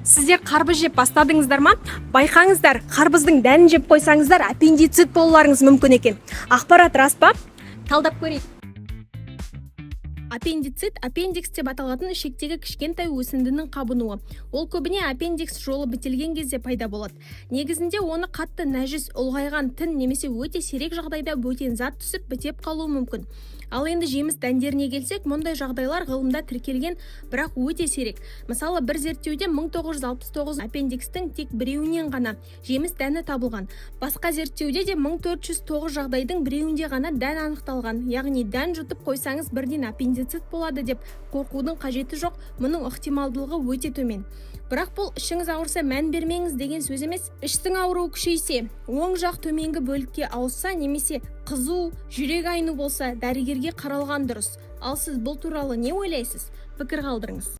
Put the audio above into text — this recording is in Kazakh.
Сіздер қарбыз жеп бастадыңыздар ма? Байқаңыздар, қарбыздың дәнін жеп қойсаңыздар, аппендицит болуларыңыз мүмкін екен. Ақпарат рас па? Талдап көрейік. Аппендицит аппендикс деп аталатын ішектегі кішкентай өсіндінің қабынуы. Ол көбіне аппендикс жолы бітелген кезде пайда болады. Негізінде оны қатты нәжіс, ұлғайған тін немесе өте сирек жағдайда бөтен зат түсіп бітеп қалуы мүмкін. Ал енді жеміс дәндеріне келсек, мұндай жағдайлар ғылымда тіркелген, бірақ өте сирек. Мысалы, бір зерттеуде 1969 аппендикстің тек біреуінен ғана жеміс дәні табылған. Басқа зерттеуде де 1409 жағдайдың біреуінде ғана дән анықталған. Яғни дән жұтып қойсаңыз бірден аппендицит болады деп қорқудың қажеті жоқ, мұның ықтималдылығы өте төмен. Бірақ бұл ішіңіз ауырса мән бермеңіз деген сөз емес. Іштің ауруы күшейсе, оң жақ төменгі бөлікке ауысса немесе қызу, жүрек айну болса, дәрігерге қаралған дұрыс. Ал сіз бұл туралы не ойлайсыз? Пікір қалдырыңыз.